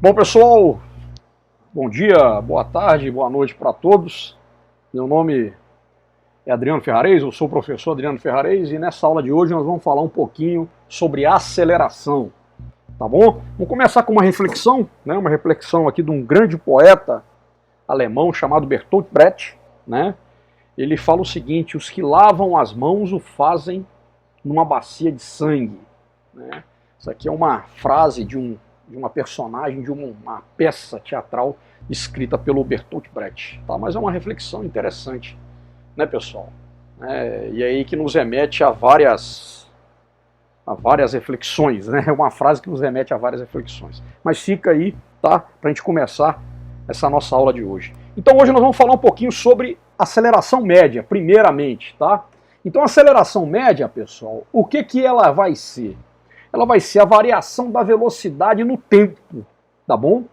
Bom, pessoal, bom dia, boa tarde, boa noite para todos. Meu nome é Adriano Ferrarez, eu sou o professor Adriano Ferrarez e nessa aula de hoje nós vamos falar um pouquinho sobre aceleração, tá bom? Vamos começar com uma reflexão, né? Uma reflexão aqui de um grande poeta alemão chamado Bertolt Brecht, né? Ele fala o seguinte: os que lavam as mãos o fazem numa bacia de sangue, né? Isso aqui é uma frase de uma personagem, de uma peça teatral escrita pelo Bertolt Brecht, tá? Mas é uma reflexão interessante, né, pessoal? E aí que nos remete a várias reflexões, né? É uma frase que nos remete a várias reflexões. Mas fica aí, tá? Pra gente começar essa nossa aula de hoje. Então hoje nós vamos falar um pouquinho sobre aceleração média, primeiramente, tá? Então a aceleração média, pessoal, o que ela vai ser? Ela vai ser a variação da velocidade no tempo, tá bom?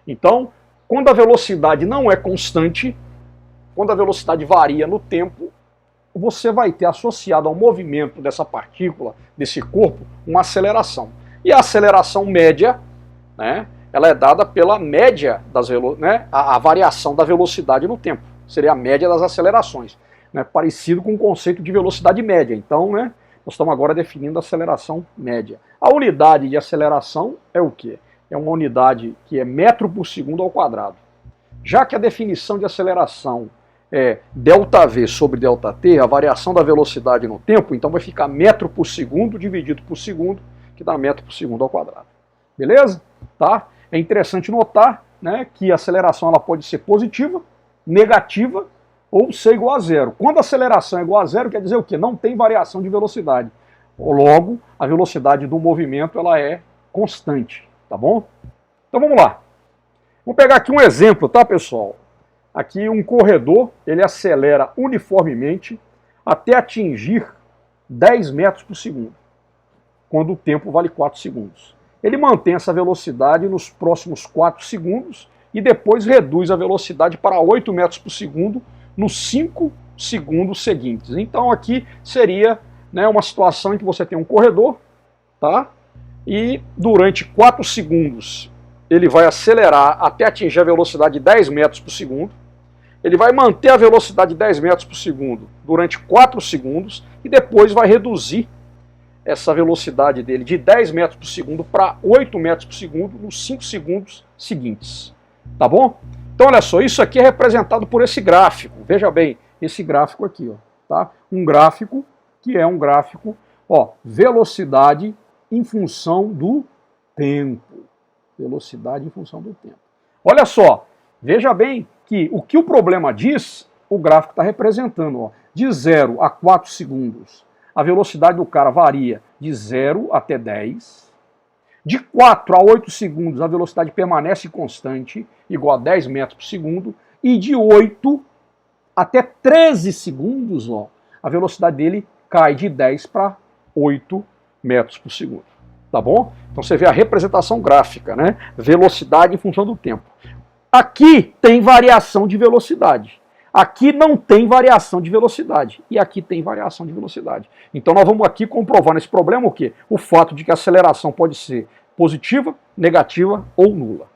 Então, quando a velocidade não é constante, quando a velocidade varia no tempo, você vai ter associado ao movimento dessa partícula, desse corpo, uma aceleração. E a aceleração média, né, ela é dada pela média das a variação da velocidade no tempo. Seria a média das acelerações, né, parecido com o conceito de velocidade média. Então, né, nós estamos agora definindo a aceleração média. A unidade de aceleração é o quê? É uma unidade que é metro por segundo ao quadrado. Já que a definição de aceleração é ΔV sobre ΔT, a variação da velocidade no tempo, então vai ficar metro por segundo dividido por segundo, que dá metro por segundo ao quadrado. Beleza? Tá? É interessante notar, né, que a aceleração ela pode ser positiva, negativa, ou ser igual a zero. Quando a aceleração é igual a zero, quer dizer o quê? Não tem variação de velocidade. Logo, a velocidade do movimento ela é constante, tá bom? Então vamos lá. Vamos pegar aqui um exemplo, tá, pessoal? Aqui um corredor, ele acelera uniformemente até atingir 10 metros por segundo, quando o tempo vale 4 segundos. Ele mantém essa velocidade nos próximos 4 segundos e depois reduz a velocidade para 8 metros por segundo nos 5 segundos seguintes. Então aqui seria, né, uma situação em que você tem um corredor, tá? E durante 4 segundos ele vai acelerar até atingir a velocidade de 10 metros por segundo. Ele vai manter a velocidade de 10 metros por segundo durante 4 segundos e depois vai reduzir essa velocidade dele de 10 metros por segundo para 8 metros por segundo nos 5 segundos seguintes. Tá bom? Então olha só, isso aqui é representado por esse gráfico. Veja bem, esse gráfico aqui, ó, tá? Um gráfico que é um gráfico, ó, velocidade em função do tempo. Velocidade em função do tempo. Olha só, veja bem que o problema diz, o gráfico está representando, ó, de 0 a 4 segundos. A velocidade do cara varia de 0 até 10. De 4 a 8 segundos, a velocidade permanece constante, igual a 10 metros por segundo. E de 8 até 13 segundos, ó, a velocidade dele cai de 10 para 8 metros por segundo. Tá bom? Então você vê a representação gráfica, né? Velocidade em função do tempo. Aqui tem variação de velocidade. Aqui não tem variação de velocidade. E aqui tem variação de velocidade. Então nós vamos aqui comprovar nesse problema o quê? O fato de que a aceleração pode ser positiva, negativa ou nula.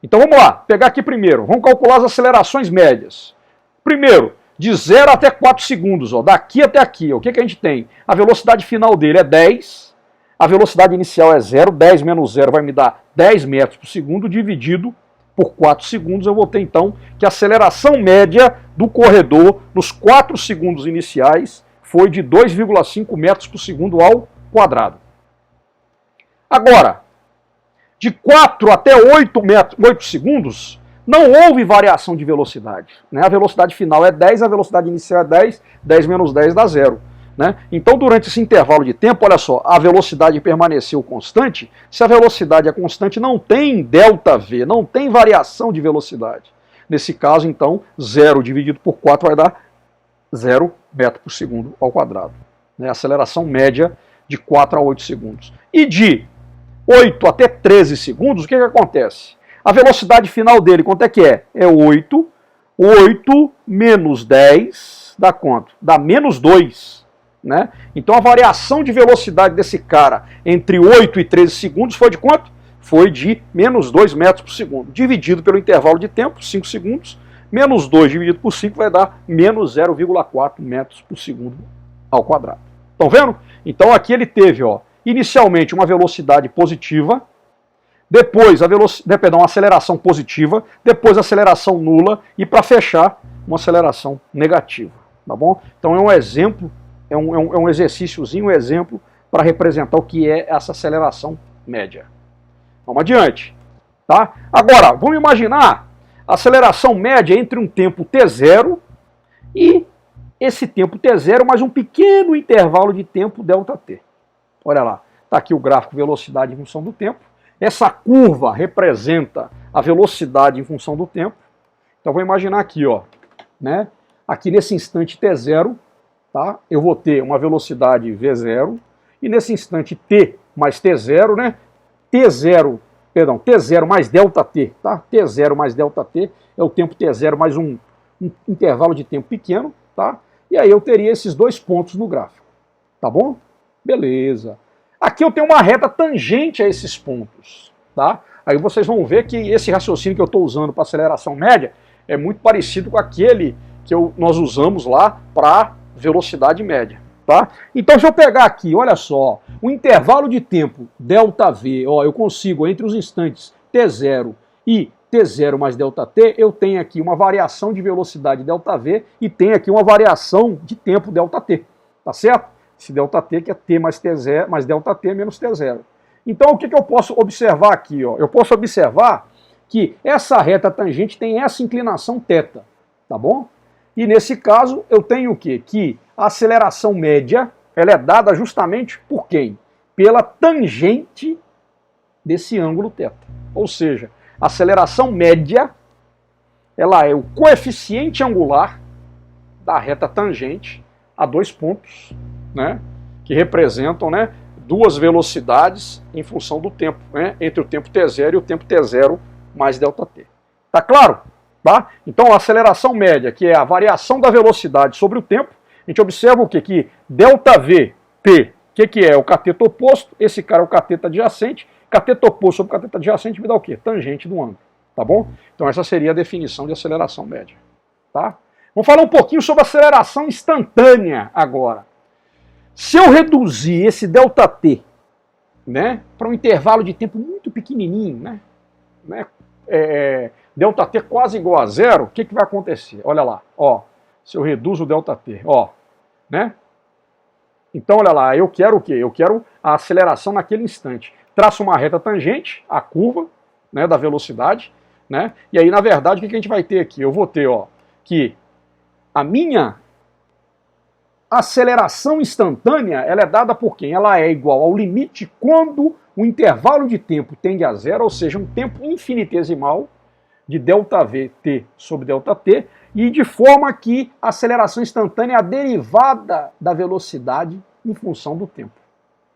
Então vamos lá, pegar aqui primeiro. Vamos calcular as acelerações médias. Primeiro, de 0 até 4 segundos, ó, daqui até aqui. Ó, o que a gente tem? A velocidade final dele é 10. A velocidade inicial é 0. 10 menos 0 vai me dar 10 metros por segundo dividido por 4 segundos, eu vou ter então que a aceleração média do corredor nos 4 segundos iniciais foi de 2,5 metros por segundo ao quadrado. Agora, de 4 até 8 segundos, não houve variação de velocidade, né? A velocidade final é 10, a velocidade inicial é 10, 10 menos 10 dá 0. Né? Então, durante esse intervalo de tempo, olha só, a velocidade permaneceu constante. Se a velocidade é constante, não tem ΔV, não tem variação de velocidade. Nesse caso, então, 0 dividido por 4 vai dar 0 metro por segundo ao quadrado. Né? Aceleração média de 4 a 8 segundos. E de 8 até 13 segundos, o que acontece? A velocidade final dele, quanto é que é? É 8. 8 menos 10 dá quanto? Dá menos 2. Né? Então a variação de velocidade desse cara entre 8 e 13 segundos foi de quanto? foi de menos 2 metros por segundo. Dividido pelo intervalo de tempo, 5 segundos, menos 2 dividido por 5 vai dar menos 0,4 metros por segundo ao quadrado. Estão vendo? Então aqui ele teve, ó, inicialmente uma velocidade positiva, depois uma aceleração positiva, depois aceleração nula e para fechar uma aceleração negativa, tá bom? Então é um exemplo, é um exercíciozinho, um exemplo para representar o que é essa aceleração média. Vamos adiante, tá? Agora, vamos imaginar a aceleração média entre um tempo t0 e esse tempo t0 mais um pequeno intervalo de tempo ΔT. Olha lá, está aqui o gráfico velocidade em função do tempo. Essa curva representa a velocidade em função do tempo. Então vou imaginar aqui, ó, né? Aqui nesse instante t0, tá? Eu vou ter uma velocidade v0 e nesse instante t mais t0, né? T0 mais ΔT, tá? T0 mais ΔT é o tempo t0 mais um intervalo de tempo pequeno, tá? E aí eu teria esses dois pontos no gráfico, tá bom? Beleza. Aqui eu tenho uma reta tangente a esses pontos, tá? Aí vocês vão ver que esse raciocínio que eu estou usando para aceleração média é muito parecido com aquele que nós usamos lá para velocidade média, tá? Então se eu pegar aqui, olha só, o intervalo de tempo ΔV, ó, eu consigo entre os instantes t0 e t0 mais ΔT, eu tenho aqui uma variação de velocidade ΔV e tenho aqui uma variação de tempo ΔT, tá certo? Esse ΔT que é t mais t0 mais ΔT menos t0. Então o que eu posso observar aqui? Ó? Eu posso observar que essa reta tangente tem essa inclinação θ, tá bom? E nesse caso eu tenho o quê? Que a aceleração média ela é dada justamente por quem? Pela tangente desse ângulo θ. Ou seja, a aceleração média ela é o coeficiente angular da reta tangente a dois pontos, né, que representam, né, duas velocidades em função do tempo, né, entre o tempo t0 e o tempo t0 mais ΔT. Tá claro? Tá? Então a aceleração média, que é a variação da velocidade sobre o tempo, a gente observa o quê? Que ΔVT, o que é? O cateto oposto, esse cara é o cateto adjacente, cateto oposto sobre cateto adjacente me dá o quê? Tangente do ângulo, tá bom? Então essa seria a definição de aceleração média, tá? Vamos falar um pouquinho sobre aceleração instantânea agora. Se eu reduzir esse ΔT, né, para um intervalo de tempo muito pequenininho, né, ΔT quase igual a zero, o que vai acontecer? Olha lá, ó, se eu reduzo o ΔT, ó, né? Então olha lá, eu quero o quê? Eu quero a aceleração naquele instante. Traço uma reta tangente, a curva, né, da velocidade, né? E aí na verdade o que a gente vai ter aqui? Eu vou ter, ó, que a minha aceleração instantânea, ela é dada por quem? Ela é igual ao limite quando o intervalo de tempo tende a zero, ou seja, um tempo infinitesimal de ΔVT sobre ΔT, e de forma que a aceleração instantânea é a derivada da velocidade em função do tempo,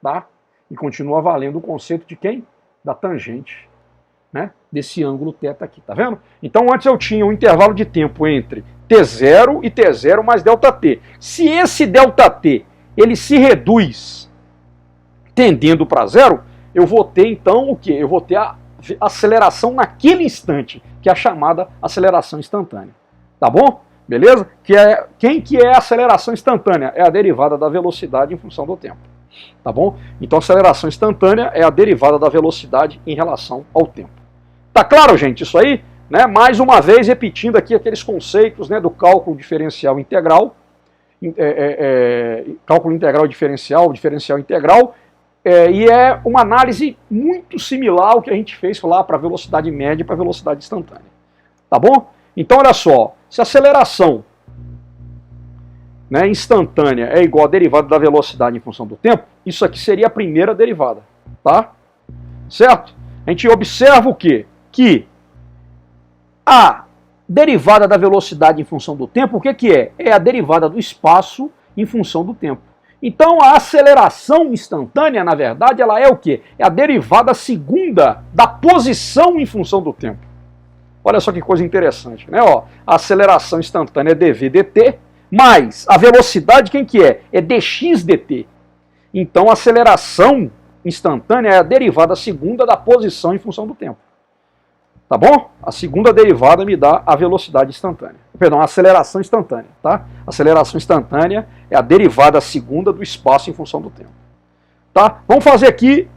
tá? E continua valendo o conceito de quem? Da tangente, né? Desse ângulo θ aqui, tá vendo? Então antes eu tinha um intervalo de tempo entre t0 e t0 mais ΔT. Se esse ΔT ele se reduz tendendo para zero, eu vou ter então o quê? Eu vou ter a aceleração naquele instante, que é a chamada aceleração instantânea. Tá bom? Beleza? Quem que é a aceleração instantânea? É a derivada da velocidade em função do tempo. Tá bom? Então a aceleração instantânea é a derivada da velocidade em relação ao tempo. Tá claro, gente, isso aí? Né? Mais uma vez, repetindo aqui aqueles conceitos, né, do cálculo diferencial integral, cálculo integral diferencial, diferencial integral, e é uma análise muito similar ao que a gente fez lá para velocidade média e para velocidade instantânea. Tá bom? Então, olha só, se a aceleração, né, instantânea é igual à derivada da velocidade em função do tempo, isso aqui seria a primeira derivada, tá? Certo? A gente observa o quê? Que a derivada da velocidade em função do tempo, o que é? É a derivada do espaço em função do tempo. Então a aceleração instantânea, na verdade, ela é o quê? É a derivada segunda da posição em função do tempo. Olha só que coisa interessante, né? Ó, a aceleração instantânea é dv dt, mas a velocidade quem que é? É dx dt. Então a aceleração instantânea é a derivada segunda da posição em função do tempo. Tá bom? A segunda derivada me dá a velocidade instantânea. Perdão, a aceleração instantânea, tá? A aceleração instantânea é a derivada segunda do espaço em função do tempo. Tá? Vamos fazer aqui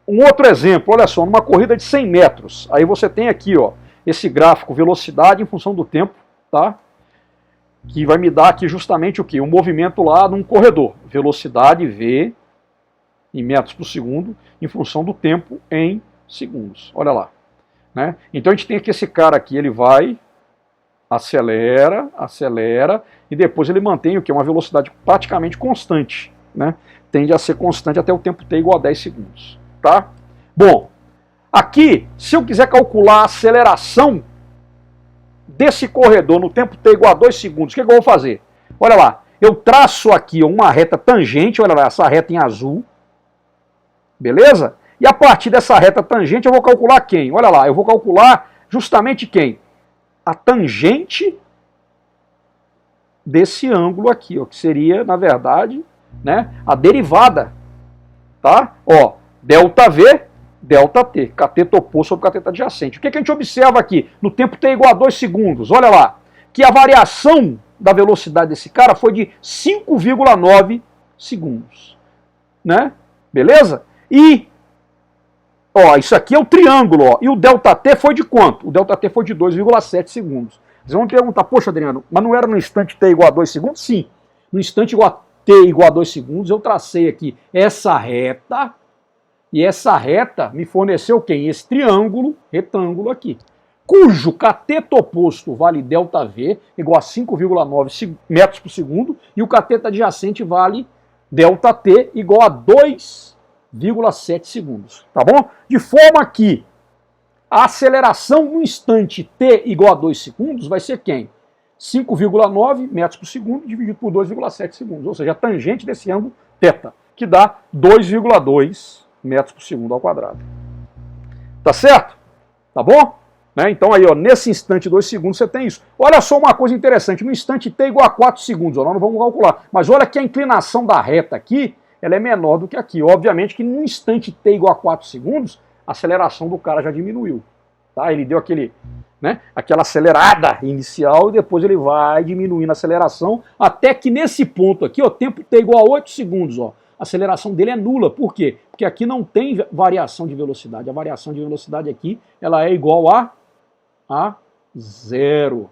um outro exemplo. Olha só, numa corrida de 100 metros. Aí você tem aqui, ó, esse gráfico velocidade em função do tempo, tá? Que vai me dar aqui justamente o quê? Um movimento lá num corredor. Velocidade V em metros por segundo em função do tempo em segundos. Olha lá. Né? Então a gente tem aqui esse cara aqui, ele vai, acelera, acelera, e depois ele mantém o quê? Uma velocidade praticamente constante. Né? Tende a ser constante até o tempo t igual a 10 segundos. Tá? Bom, aqui, se eu quiser calcular a aceleração desse corredor no tempo t igual a 2 segundos, o que eu vou fazer? Olha lá, eu traço aqui uma reta tangente, olha lá, essa reta em azul, beleza? E a partir dessa reta tangente eu vou calcular quem? Olha lá, eu vou calcular justamente quem? A tangente desse ângulo aqui, ó, que seria, na verdade, né, a derivada, tá? Ó, ΔV, ΔT, cateto oposto sobre cateto adjacente. O que a gente observa aqui? No tempo t igual a 2 segundos, olha lá, que a variação da velocidade desse cara foi de 5,9 segundos, né? Beleza? E, ó, isso aqui é o triângulo, ó, e o ΔT foi de quanto? O ΔT foi de 2,7 segundos. Vocês vão perguntar, poxa, Adriano, mas não era no instante t igual a 2 segundos? Sim, no instante igual a t igual a 2 segundos, eu tracei aqui essa reta, e essa reta me forneceu quem? Esse triângulo, retângulo aqui, cujo cateto oposto vale ΔV, igual a 5,9 metros por segundo, e o cateto adjacente vale ΔT, igual a 2,7 segundos, tá bom? De forma que a aceleração no instante t igual a 2 segundos vai ser quem? 5,9 metros por segundo dividido por 2,7 segundos, ou seja, a tangente desse ângulo θ, que dá 2,2 metros por segundo ao quadrado. Tá certo? Tá bom? Né? Então aí, ó, nesse instante 2 segundos você tem isso. Olha só uma coisa interessante, no instante t igual a 4 segundos, ó, nós não vamos calcular, mas olha que a inclinação da reta aqui, ela é menor do que aqui. Obviamente que no instante t igual a 4 segundos, a aceleração do cara já diminuiu. Tá? Ele deu aquele, né, aquela acelerada inicial e depois ele vai diminuindo a aceleração até que nesse ponto aqui, ó, tempo t igual a 8 segundos, ó, a aceleração dele é nula. Por quê? Porque aqui não tem variação de velocidade. A variação de velocidade aqui, ela é igual a zero.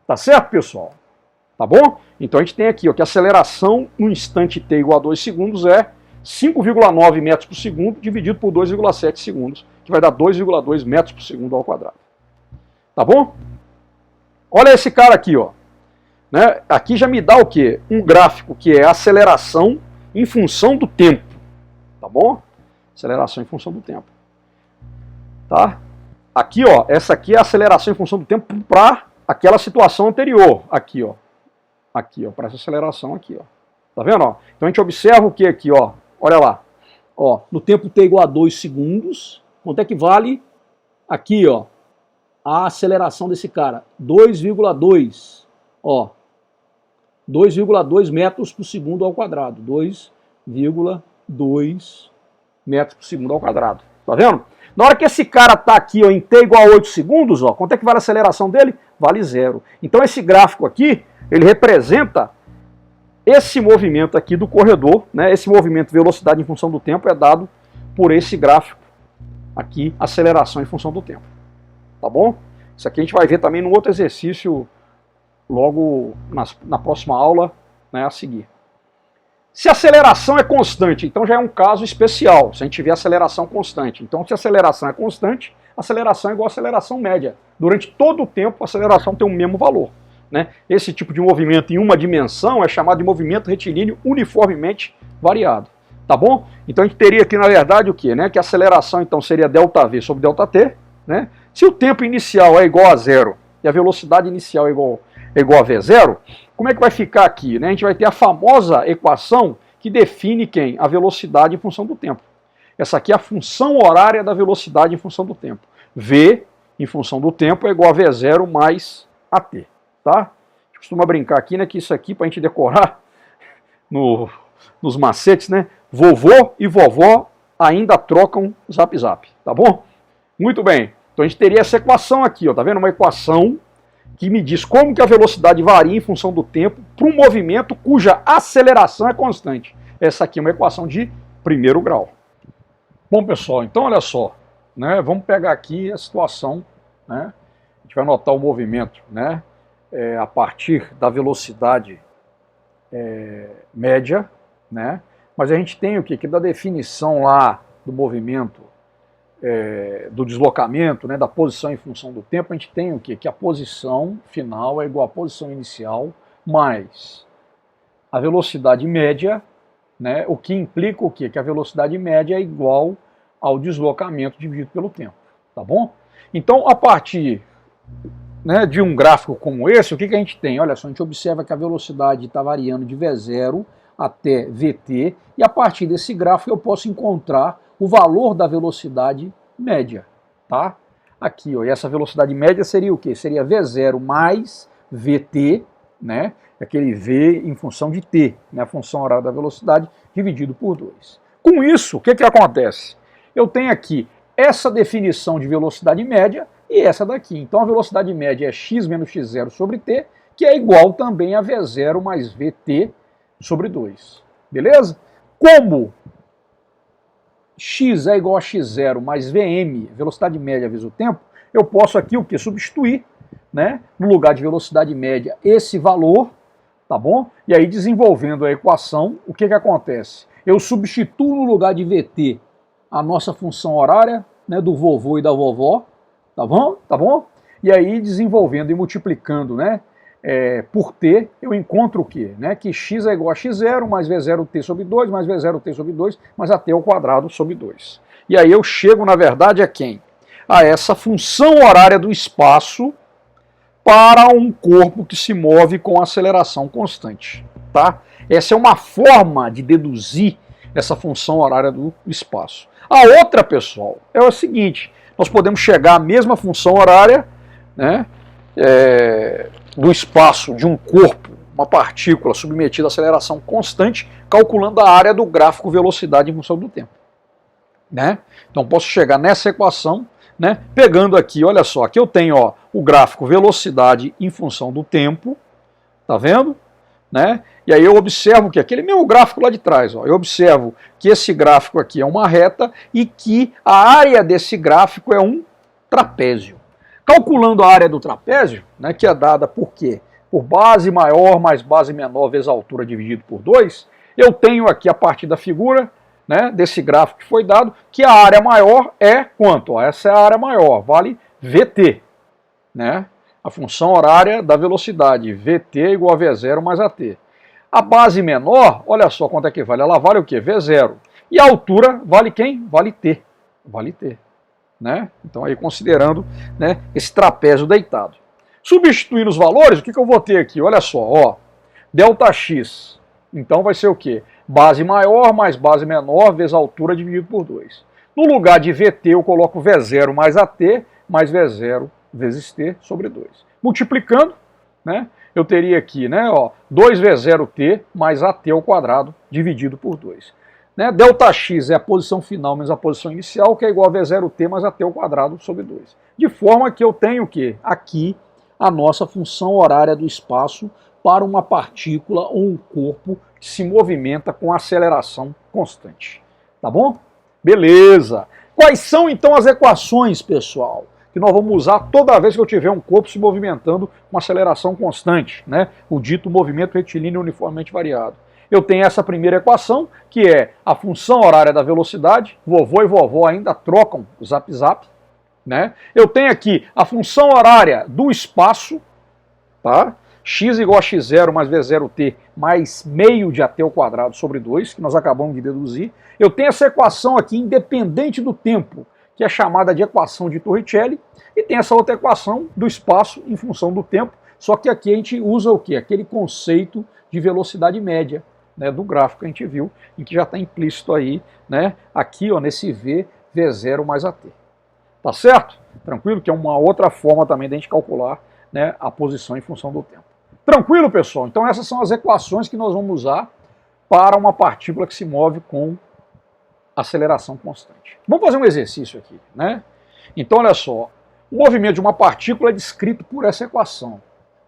Tá certo, pessoal? Tá bom? Então a gente tem aqui, ó, que a aceleração no instante t igual a 2 segundos é 5,9 metros por segundo dividido por 2,7 segundos, que vai dar 2,2 metros por segundo ao quadrado. Tá bom? Olha esse cara aqui, ó. Né? Aqui já me dá o quê? Um gráfico que é a aceleração em função do tempo. Tá bom? Aceleração em função do tempo. Tá? Aqui, ó, essa aqui é a aceleração em função do tempo para aquela situação anterior. Aqui, ó. Aqui, ó, para essa aceleração aqui, ó. Tá vendo, ó? Então a gente observa o que aqui, ó? Olha lá. Ó, no tempo t igual a 2 segundos, quanto é que vale aqui, ó, a aceleração desse cara? 2,2, ó. 2,2 metros por segundo ao quadrado. 2,2 metros por segundo ao quadrado. Tá vendo? Na hora que esse cara tá aqui, ó, em t igual a 8 segundos, ó, quanto é que vale a aceleração dele? Vale zero. Então esse gráfico aqui, ele representa esse movimento aqui do corredor, né? Esse movimento velocidade em função do tempo é dado por esse gráfico aqui, aceleração em função do tempo. Tá bom? Isso aqui a gente vai ver também num outro exercício logo na próxima aula, né, a seguir. Se a aceleração é constante, então já é um caso especial, se a gente tiver aceleração constante. Então se a aceleração é constante, a aceleração é igual a aceleração média. Durante todo o tempo a aceleração tem o mesmo valor. Né? Esse tipo de movimento em uma dimensão é chamado de movimento retilíneo uniformemente variado. Tá bom? Então a gente teria aqui na verdade o quê? Né? Que a aceleração então seria ΔV sobre ΔT. Né? Se o tempo inicial é igual a zero e a velocidade inicial é igual a V0, como é que vai ficar aqui? Né? A gente vai ter a famosa equação que define quem? A velocidade em função do tempo. Essa aqui é a função horária da velocidade em função do tempo. V em função do tempo é igual a V0 mais AT. Tá? A gente costuma brincar aqui, né, que isso aqui, para a gente decorar nos macetes, né, vovô e vovó ainda trocam zap zap, tá bom? Muito bem, então a gente teria essa equação aqui, ó, tá vendo? Uma equação que me diz como que a velocidade varia em função do tempo para um movimento cuja aceleração é constante. Essa aqui é uma equação de primeiro grau. Bom, pessoal, então olha só, né? Vamos pegar aqui a situação, né? A gente vai notar o movimento, né? A partir da velocidade média, né? Mas a gente tem o quê? Que da definição lá do movimento, do deslocamento, né? Da posição em função do tempo, a gente tem o quê? Que a posição final é igual à posição inicial mais a velocidade média, né? O que implica o quê? Que a velocidade média é igual ao deslocamento dividido pelo tempo, tá bom? Então, a partir, né, de um gráfico como esse, o que a gente tem? Olha só, a gente observa que a velocidade está variando de V0 até Vt, e a partir desse gráfico eu posso encontrar o valor da velocidade média, tá? Aqui, ó, e essa velocidade média seria o quê? Seria V0 mais Vt, né? Aquele V em função de t, né? A função horária da velocidade, dividido por 2. Com isso, o que acontece? Eu tenho aqui essa definição de velocidade média e essa daqui. Então a velocidade média é x menos x0 sobre t, que é igual também a V0 mais Vt sobre 2. Beleza? Como x é igual a x0 mais Vm, velocidade média vezes o tempo, eu posso aqui o que? Substituir, né, no lugar de velocidade média esse valor, tá bom? E aí desenvolvendo a equação, o que acontece? Eu substituo no lugar de Vt a nossa função horária, né, do vovô e da vovó, tá bom? Tá bom? E aí desenvolvendo e multiplicando, né, por t, eu encontro o quê? Né, que x é igual a x0 mais v0t sobre 2 mais v0t sobre 2 mais a t ao quadrado sobre 2. E aí eu chego, na verdade, a quem? A essa função horária do espaço para um corpo que se move com aceleração constante, tá? Essa é uma forma de deduzir essa função horária do espaço. A outra, pessoal, é o seguinte: nós podemos chegar à mesma função horária, né, do espaço de um corpo, uma partícula submetida a aceleração constante, calculando a área do gráfico velocidade em função do tempo, né? Então posso chegar nessa equação, né, pegando aqui, olha só, aqui eu tenho, ó, o gráfico velocidade em função do tempo, tá vendo? Né? E aí eu observo que aquele mesmo gráfico lá de trás, ó, eu observo que esse gráfico aqui é uma reta e que a área desse gráfico é um trapézio. Calculando a área do trapézio, né, que é dada por quê? Por base maior mais base menor vezes a altura dividido por 2, eu tenho aqui a partir da figura, né, desse gráfico que foi dado, que a área maior é quanto? Ó, essa é a área maior, vale Vt, né? A função horária da velocidade, Vt igual a V0 mais AT. A base menor, olha só quanto é que vale, ela vale o quê? V0. E a altura vale quem? Vale T. Vale T. Né? Então aí considerando, né, esse trapézio deitado. Substituindo os valores, o que eu vou ter aqui? Olha só, ó, ΔX. Então vai ser o quê? Base maior mais base menor vezes a altura dividido por 2. No lugar de Vt eu coloco V0 mais AT mais V0 vezes t sobre 2. Multiplicando, né, eu teria aqui, né, ó, 2v0t mais at ao quadrado dividido por 2. Né, ΔX é a posição final menos a posição inicial, que é igual a v0t mais at ao quadrado sobre 2. De forma que eu tenho o quê? Aqui a nossa função horária do espaço para uma partícula ou um corpo que se movimenta com aceleração constante. Tá bom? Beleza! Quais são então as equações, pessoal, que nós vamos usar toda vez que eu tiver um corpo se movimentando com aceleração constante, né? O dito movimento retilíneo uniformemente variado. Eu tenho essa primeira equação, que é a função horária da velocidade, vovô e vovó ainda trocam zap zap, né? Eu tenho aqui a função horária do espaço, tá? X igual a x0 mais v0t mais meio de at ao quadrado sobre 2, que nós acabamos de deduzir. Eu tenho essa equação aqui independente do tempo, que é chamada de equação de Torricelli, e tem essa outra equação do espaço em função do tempo, só que aqui a gente usa o quê? Aquele conceito de velocidade média, né, do gráfico que a gente viu, em que já está implícito aí, né, aqui ó, nesse V, V0 mais AT. Tá certo? Tranquilo? Que é uma outra forma também de a gente calcular, né, a posição em função do tempo. Tranquilo, pessoal? Então essas são as equações que nós vamos usar para uma partícula que se move com aceleração constante. Vamos fazer um exercício aqui, né? Então, olha só, o movimento de uma partícula é descrito por essa equação.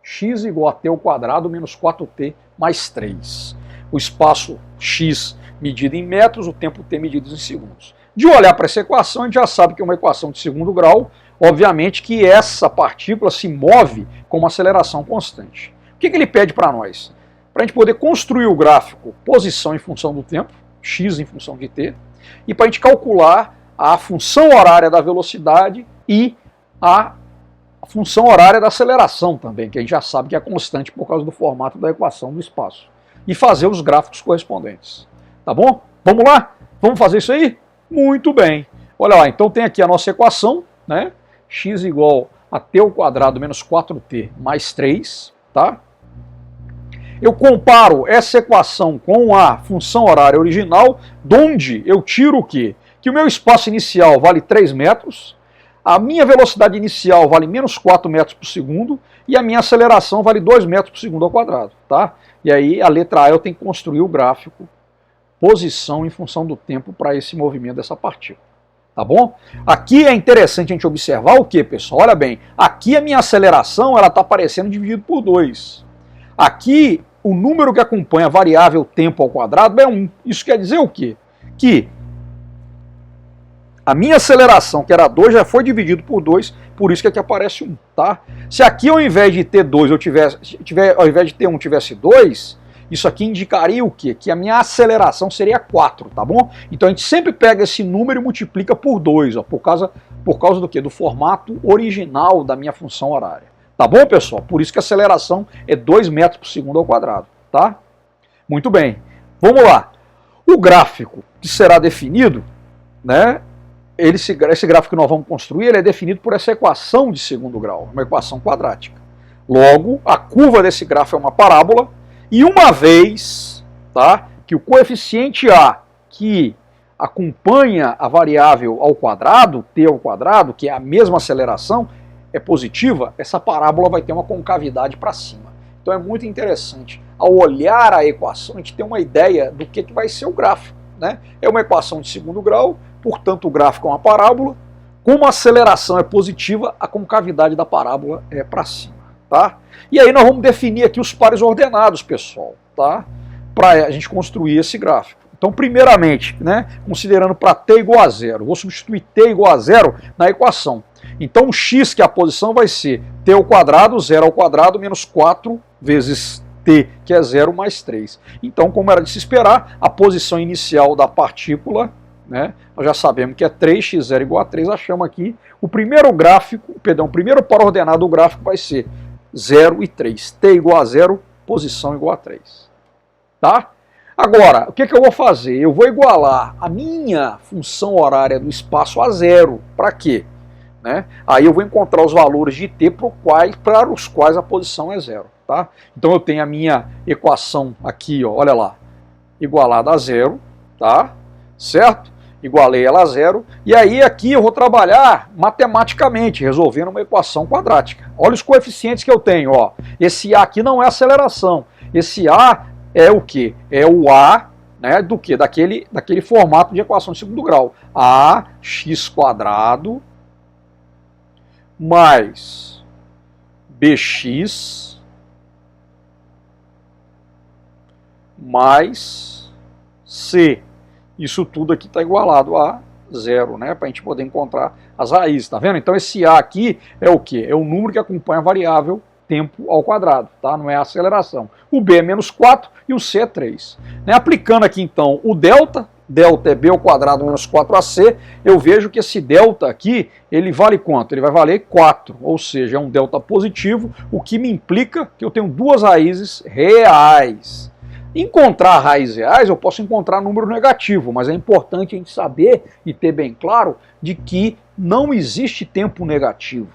X igual a t ao quadrado menos 4t mais 3. O espaço x medido em metros, o tempo t medido em segundos. De olhar para essa equação, a gente já sabe que é uma equação de segundo grau, obviamente que essa partícula se move com uma aceleração constante. O que ele pede para nós? Para a gente poder construir o gráfico posição em função do tempo, x em função de t, e para a gente calcular a função horária da velocidade e a função horária da aceleração também, que a gente já sabe que é constante por causa do formato da equação do espaço. E fazer os gráficos correspondentes. Tá bom? Vamos lá? Vamos fazer isso aí? Muito bem. Olha lá, então tem aqui a nossa equação, né? X igual a t ao quadrado menos 4t mais 3, tá? Eu comparo essa equação com a função horária original, onde eu tiro o quê? Que o meu espaço inicial vale 3 metros, a minha velocidade inicial vale menos 4 metros por segundo e a minha aceleração vale 2 metros por segundo ao quadrado, tá? E aí a letra A eu tenho que construir o gráfico posição em função do tempo para esse movimento dessa partícula, tá bom? Aqui é interessante a gente observar o que, pessoal? Olha bem, aqui a minha aceleração ela está aparecendo dividido por 2. Aqui o número que acompanha a variável tempo ao quadrado é 1. Isso quer dizer o quê? Que a minha aceleração, que era 2, já foi dividido por 2, por isso que aqui aparece 1, tá? Se aqui ao invés de ter 2, ao invés de ter 1 tivesse 2, isso aqui indicaria o quê? Que a minha aceleração seria 4, tá bom? Então a gente sempre pega esse número e multiplica por 2, ó, por causa do quê? Do formato original da minha função horária. Tá bom, pessoal? Por isso que a aceleração é 2 metros por segundo ao quadrado, tá? Muito bem. Vamos lá. O gráfico que será definido, né? Esse gráfico que nós vamos construir, ele é definido por essa equação de segundo grau, uma equação quadrática. Logo, a curva desse gráfico é uma parábola, e uma vez, tá, que o coeficiente A, que acompanha a variável ao quadrado, t ao quadrado, que é a mesma aceleração, é positiva, essa parábola vai ter uma concavidade para cima. Então é muito interessante, ao olhar a equação, a gente tem uma ideia do que vai ser o gráfico, né? É uma equação de segundo grau, portanto o gráfico é uma parábola, como a aceleração é positiva, a concavidade da parábola é para cima, tá? E aí nós vamos definir aqui os pares ordenados, pessoal, tá? Para a gente construir esse gráfico. Então, primeiramente, né, considerando para t igual a 0, vou substituir t igual a 0 na equação. Então, o x, que é a posição, vai ser t ao quadrado, 0 ao quadrado, menos 4 vezes t, que é 0, mais 3. Então, como era de se esperar, a posição inicial da partícula, né, nós já sabemos que é 3, x0 igual a 3, achamos aqui. O primeiro par ordenado do gráfico vai ser 0 e 3. T igual a 0, posição igual a 3. Tá? Agora, o que eu vou fazer? Eu vou igualar a minha função horária do espaço a 0. Para quê? Né? Aí eu vou encontrar os valores de t para os quais a posição é 0. Tá? Então eu tenho a minha equação aqui, ó, olha lá, igualada a 0, tá? Certo? Igualei ela a 0. E aí aqui eu vou trabalhar matematicamente, resolvendo uma equação quadrática. Olha os coeficientes que eu tenho. Ó. Esse A aqui não é aceleração. Esse A é o quê? É o A, né, do quê? Daquele formato de equação de segundo grau. AX² mais BX mais C. Isso tudo aqui está igualado a 0, né? Para a gente poder encontrar as raízes, tá vendo? Então esse A aqui é o quê? É o número que acompanha a variável tempo ao quadrado, tá? Não é a aceleração. O B é menos 4 e o C é 3. Né? Aplicando aqui então o delta é B ao quadrado menos 4AC, eu vejo que esse delta aqui, ele vale quanto? Ele vai valer 4, ou seja, é um delta positivo, o que me implica que eu tenho duas raízes reais. Encontrar raízes reais, eu posso encontrar número negativo, mas é importante a gente saber e ter bem claro de que não existe tempo negativo,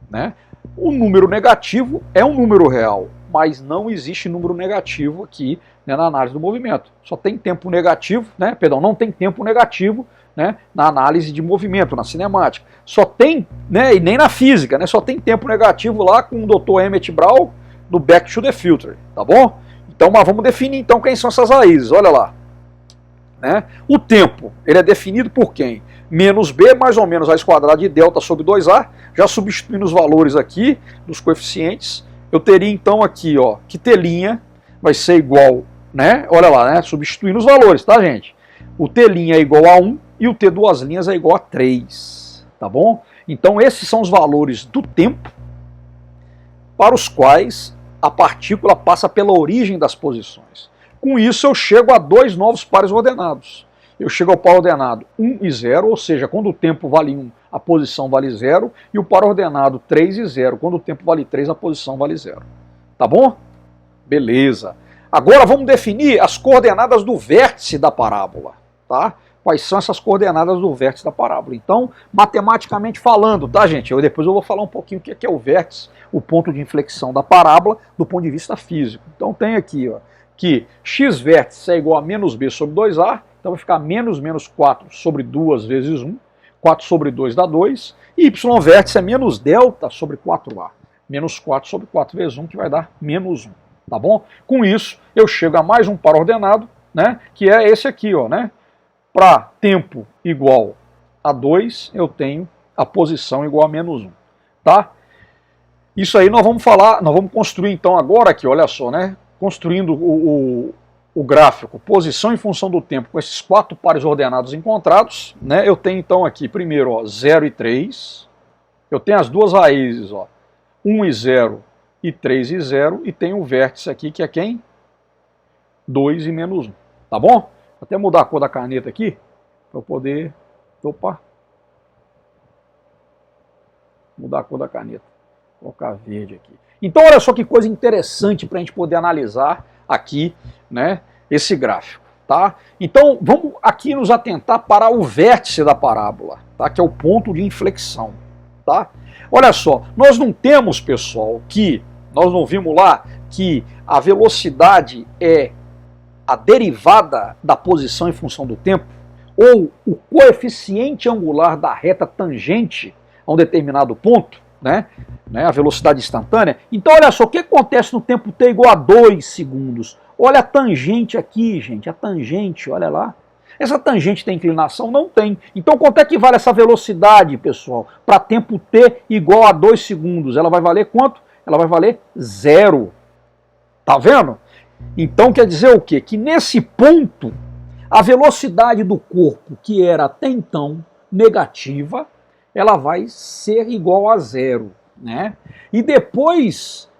né? O número negativo é um número real, mas não existe número negativo aqui, né, na análise do movimento. Só tem tempo negativo, né? Perdão, não tem tempo negativo, né, na análise de movimento, na cinemática. Só tem, né, e nem na física, né? Só tem tempo negativo lá com o Dr. Emmett Brown do Back to the Future, tá bom? Então, mas vamos definir então quem são essas raízes, olha lá. Né? O tempo, ele é definido por quem? Menos b mais ou menos raiz quadrada de delta sobre 2a, já substituindo os valores aqui dos coeficientes, eu teria então aqui, ó, que t' vai ser igual, né? Olha lá, né? Substituindo os valores, tá, gente? O t' é igual a 1 e o t duas linhas é igual a 3, tá bom? Então esses são os valores do tempo para os quais a partícula passa pela origem das posições. Com isso eu chego a dois novos pares ordenados. Eu chego ao par ordenado 1 e 0, ou seja, quando o tempo vale 1, a posição vale 0, e o par ordenado 3 e 0, quando o tempo vale 3, a posição vale 0. Tá bom? Beleza. Agora vamos definir as coordenadas do vértice da parábola, tá? Quais são essas coordenadas do vértice da parábola? Então, matematicamente falando, tá, gente? Depois eu vou falar um pouquinho o que é o vértice, o ponto de inflexão da parábola, do ponto de vista físico. Então tem aqui, ó, que x vértice é igual a menos b sobre 2a, então vai ficar menos 4 sobre 2 vezes 1, 4 sobre 2 dá 2, e y vértice é menos delta sobre 4a, menos 4 sobre 4 vezes 1, que vai dar menos 1, tá bom? Com isso, eu chego a mais um par ordenado, né, que é esse aqui, ó, né? Para tempo igual a 2, eu tenho a posição igual a menos 1, tá? Isso aí nós vamos falar, nós vamos construir então agora aqui, olha só, né? Construindo o gráfico, posição em função do tempo, com esses quatro pares ordenados encontrados, né? Eu tenho então aqui, primeiro, ó, 0 e 3, eu tenho as duas raízes, ó, 1 e 0 e 3 e 0, e tenho o vértice aqui, que é quem? 2 e menos 1, tá bom? Vou até mudar a cor da caneta aqui, para eu poder, opa, mudar a cor da caneta, vou colocar verde aqui. Então olha só que coisa interessante para a gente poder analisar aqui, né, esse gráfico, tá? Então vamos aqui nos atentar para o vértice da parábola, tá? Que é o ponto de inflexão, tá? Olha só, nós não temos, pessoal, nós não vimos lá que a velocidade é a derivada da posição em função do tempo, ou o coeficiente angular da reta tangente a um determinado ponto, né, a velocidade instantânea. Então olha só, o que acontece no tempo t igual a 2 segundos? Olha a tangente aqui, gente, a tangente, olha lá. Essa tangente tem inclinação? Não tem. Então quanto é que vale essa velocidade, pessoal, para tempo t igual a 2 segundos? Ela vai valer quanto? Ela vai valer 0. Tá vendo? Então quer dizer o quê? Que nesse ponto, a velocidade do corpo, que era até então negativa, ela vai ser igual a 0, né? E depois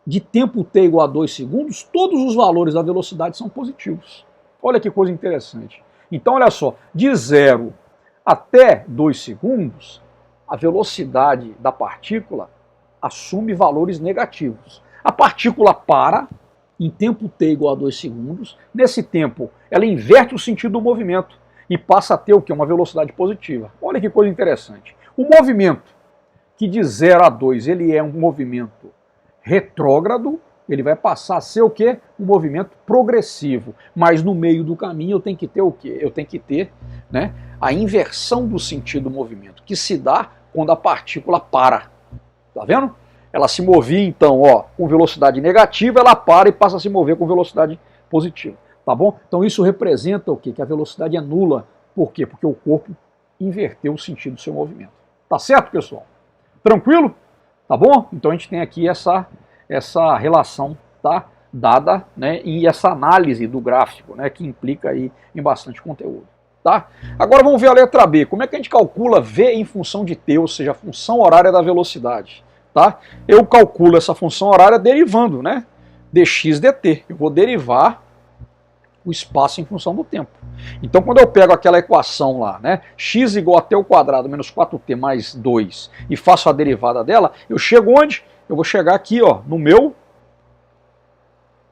de tempo t igual a 2 segundos, todos os valores da velocidade são positivos. Olha que coisa interessante. Então, olha só, de 0 até 2 segundos, a velocidade da partícula assume valores negativos. A partícula para em tempo t igual a 2 segundos, nesse tempo ela inverte o sentido do movimento e passa a ter o quê? Uma velocidade positiva. Olha que coisa interessante. O movimento que de 0 a 2 ele é um movimento retrógrado, ele vai passar a ser o quê? Um movimento progressivo. Mas no meio do caminho eu tenho que ter o quê? Eu tenho que ter, né, a inversão do sentido do movimento, que se dá quando a partícula para. Tá vendo? Ela se movia então, ó, com velocidade negativa, ela para e passa a se mover com velocidade positiva. Tá bom? Então isso representa o quê? Que a velocidade é nula. Por quê? Porque o corpo inverteu o sentido do seu movimento. Tá certo, pessoal? Tranquilo? Tá bom? Então a gente tem aqui essa relação, tá, dada, né, e essa análise do gráfico, né, que implica aí em bastante conteúdo. Tá? Agora vamos ver a letra B. Como é que a gente calcula V em função de t, ou seja, a função horária da velocidade? Tá? Eu calculo essa função horária derivando, né, dx dt. Eu vou derivar o espaço em função do tempo. Então quando eu pego aquela equação lá, né, x igual a t ao quadrado menos 4t mais 2, e faço a derivada dela, eu chego onde? Eu vou chegar aqui, ó,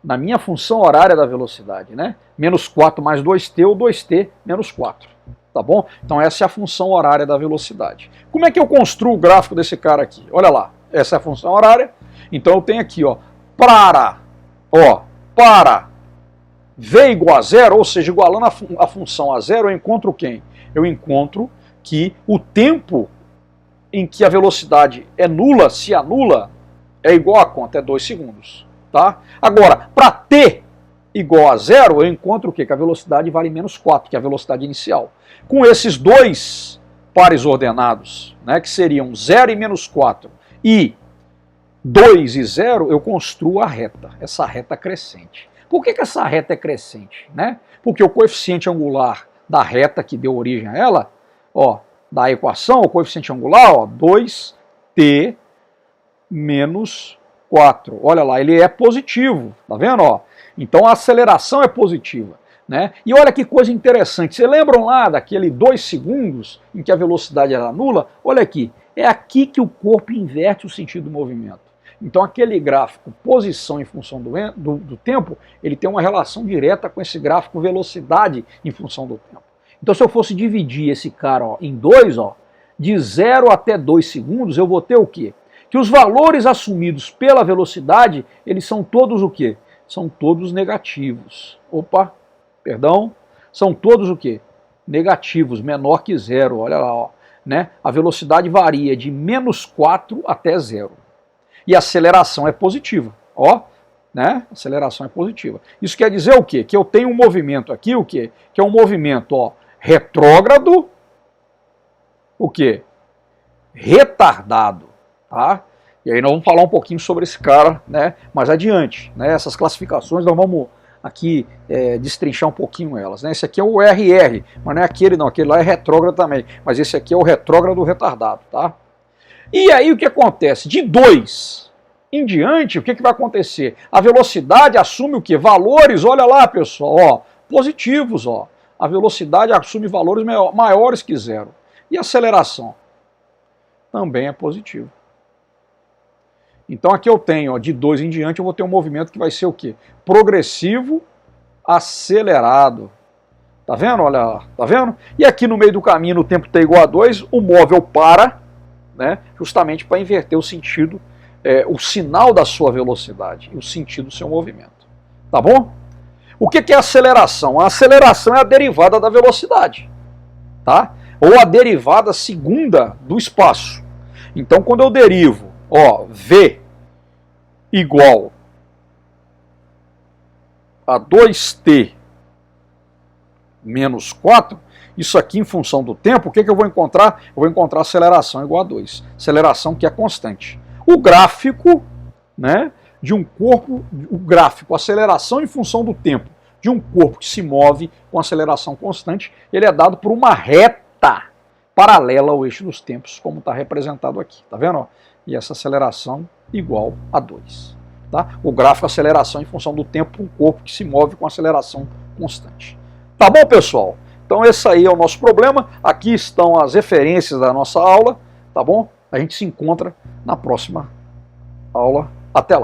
na minha função horária da velocidade, né? Menos 4 mais 2t ou 2t menos 4. Tá bom? Então essa é a função horária da velocidade. Como é que eu construo o gráfico desse cara aqui? Olha lá, essa é a função horária. Então eu tenho aqui, ó, para v igual a 0, ou seja, igualando a função a 0, eu encontro quem? Eu encontro que o tempo em que a velocidade é nula, se anula, é igual a quanto? É 2 segundos. Tá? Agora, para t igual a zero, eu encontro o quê? Que a velocidade vale menos 4, que é a velocidade inicial. Com esses dois pares ordenados, né, que seriam 0 e menos 4, e 2 e 0, eu construo a reta, essa reta crescente. Por que essa reta é crescente? Né? Porque o coeficiente angular da reta que deu origem a ela, ó, da equação, o coeficiente angular, ó, 2t menos 4. Olha lá, ele é positivo, tá vendo? Ó? Então a aceleração é positiva. Né? E olha que coisa interessante, vocês lembram lá daquele 2 segundos em que a velocidade era nula? Olha aqui, é aqui que o corpo inverte o sentido do movimento. Então aquele gráfico posição em função do tempo, ele tem uma relação direta com esse gráfico velocidade em função do tempo. Então se eu fosse dividir esse cara ó, em dois, ó, de 0 até 2 segundos, eu vou ter o quê? Que os valores assumidos pela velocidade, eles são todos o quê? São todos negativos. Opa, perdão, são todos o quê? Negativos, menor que zero, olha lá, ó, né? A velocidade varia de menos 4 até zero. E a aceleração é positiva, ó, né? A aceleração é positiva. Isso quer dizer o quê? Que eu tenho um movimento aqui, o quê? Que é um movimento, ó, retrógrado, o quê? Retardado, tá? E aí nós vamos falar um pouquinho sobre esse cara, né? Mais adiante, né? Essas classificações nós vamos aqui destrinchar um pouquinho elas, né? Esse aqui é o RR, mas não é aquele não, aquele lá é retrógrado também, mas esse aqui é o retrógrado retardado, tá? E aí o que acontece? De 2 em diante, o que vai acontecer? A velocidade assume o quê? Valores, olha lá pessoal, ó, positivos, ó. A velocidade assume valores maiores que zero. E a aceleração? Também é positivo. Então aqui eu tenho, ó, de 2 em diante, eu vou ter um movimento que vai ser o quê? Progressivo acelerado. Tá vendo? Olha lá, tá vendo? E aqui no meio do caminho, no tempo t igual a 2, o móvel para, né, justamente para inverter o sentido, o sinal da sua velocidade e o sentido do seu movimento. Tá bom? O que é aceleração? A aceleração é a derivada da velocidade, tá? Ou a derivada segunda do espaço. Então quando eu derivo, ó, v igual a 2t menos 4, isso aqui em função do tempo, o que eu vou encontrar? Eu vou encontrar aceleração igual a 2. Aceleração que é constante. O gráfico, né, de um corpo, o gráfico, aceleração em função do tempo de um corpo que se move com aceleração constante, ele é dado por uma reta paralela ao eixo dos tempos, como está representado aqui. Tá vendo? E essa aceleração igual a 2. Tá? O gráfico aceleração em função do tempo, um corpo que se move com aceleração constante. Tá bom, pessoal? Então esse aí é o nosso problema. Aqui estão as referências da nossa aula, tá bom? A gente se encontra na próxima aula. Até lá.